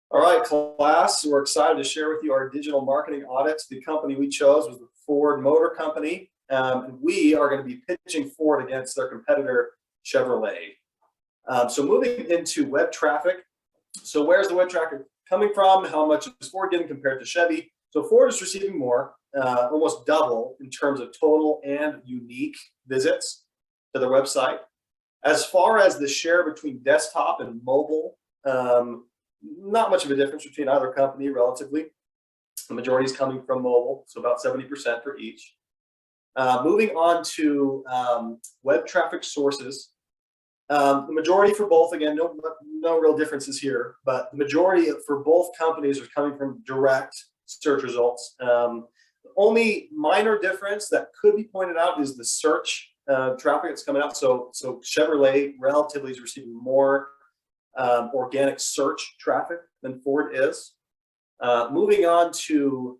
All right, class, we're excited to share with you our digital marketing audits. The company we chose was the Ford Motor Company, and we are going to be pitching Ford against their competitor, Chevrolet. So moving into web traffic. So where's the web traffic coming from? How much is Ford getting compared to Chevy? So Ford is receiving more, almost double in terms of total and unique visits to their website. As far as the share between desktop and mobile, not much of a difference between either company relatively. The majority is coming from mobile, so about 70% for each. Moving on to web traffic sources. The majority for both, again, no real differences here, but the majority for both companies are coming from direct search results. The only minor difference that could be pointed out is the search traffic that's coming out. So Chevrolet relatively is receiving more organic search traffic than Ford is. Moving on to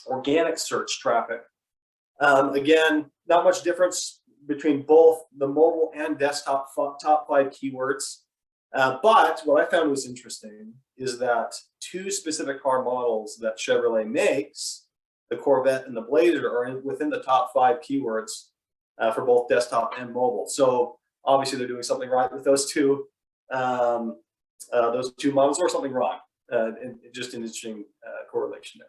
organic search traffic. Again, not much difference between both the mobile and desktop top 5 keywords. But what I found was interesting is that two specific car models that Chevrolet makes, the Corvette and the Blazer, are within the top 5 keywords for both desktop and mobile. So obviously they're doing something right with those two models, or something wrong. And just an interesting correlation there.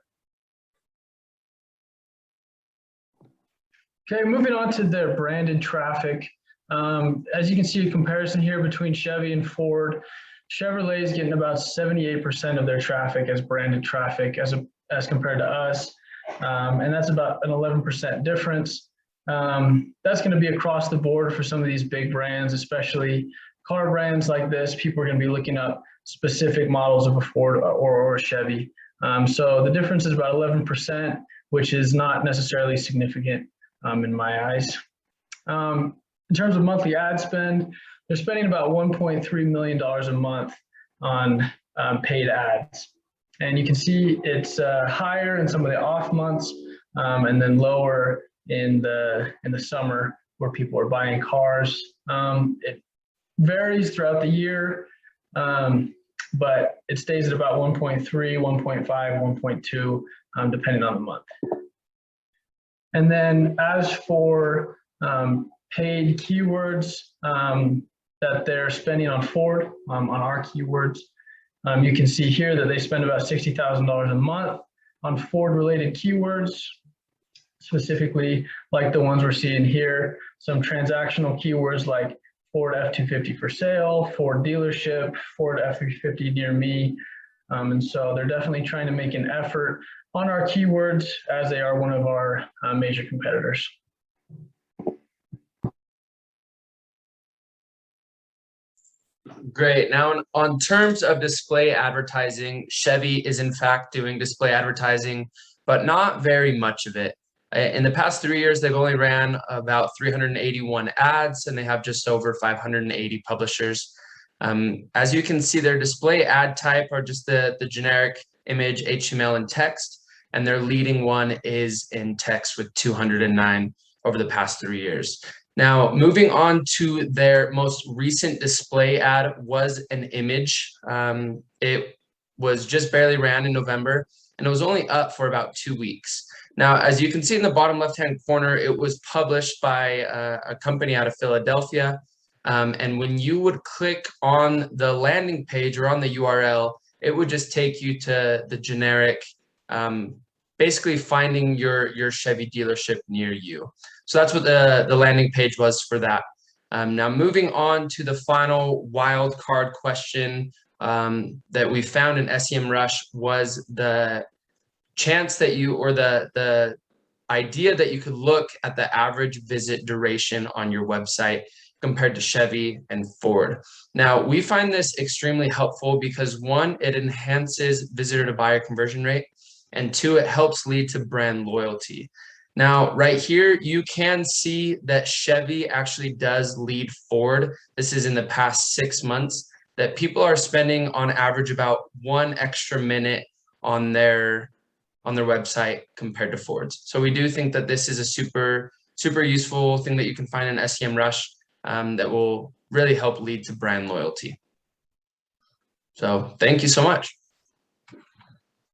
Okay, moving on to their branded traffic. As you can see, a comparison here between Chevy and Ford. Chevrolet is getting about 78% of their traffic as branded traffic as compared to us, and that's about an 11% difference. That's going to be across the board for some of these big brands, especially car brands like this. People are going to be looking up specific models of a Ford or a Chevy. So the difference is about 11%, which is not necessarily significant in my eyes. In terms of monthly ad spend, they're spending about $1.3 million a month on paid ads. And you can see it's higher in some of the off months, and then lower in the summer where people are buying cars. It varies throughout the year, but it stays at about 1.3, 1.5, 1.2, depending on the month. And then as for paid keywords that they're spending on Ford, on our keywords, you can see here that they spend about $60,000 a month on Ford-related keywords, specifically like the ones we're seeing here, some transactional keywords like Ford F-250 for sale, Ford dealership, Ford F-350 near me. And so they're definitely trying to make an effort on our keywords, as they are one of our major competitors. Great. Now, on terms of display advertising, Chevy is in fact doing display advertising, but not very much of it. In the past 3 years, they've only ran about 381 ads, and they have just over 580 publishers. As you can see, their display ad type are just the generic image, HTML, and text, and their leading one is in text with 209 over the past 3 years. Now, moving on to their most recent display ad was an image. It was just barely ran in November, and it was only up for about 2 weeks. Now, as you can see in the bottom left-hand corner, it was published by a company out of Philadelphia. And when you would click on the landing page or on the URL, it would just take you to the generic, basically finding your Chevy dealership near you. So that's what the landing page was for that. Now, moving on to the final wild card question that we found in SEMrush was the chance that you, or the idea that you could look at the average visit duration on your website compared to Chevy and Ford. Now, we find this extremely helpful because, one, it enhances visitor to buyer conversion rate, and two, it helps lead to brand loyalty. Now, right here, you can see that Chevy actually does lead Ford. This is in the past 6 months, that people are spending on average about 1 extra minute on their website compared to Ford's. So we do think that this is a super useful thing that you can find in SEMrush that will really help lead to brand loyalty. So thank you so much.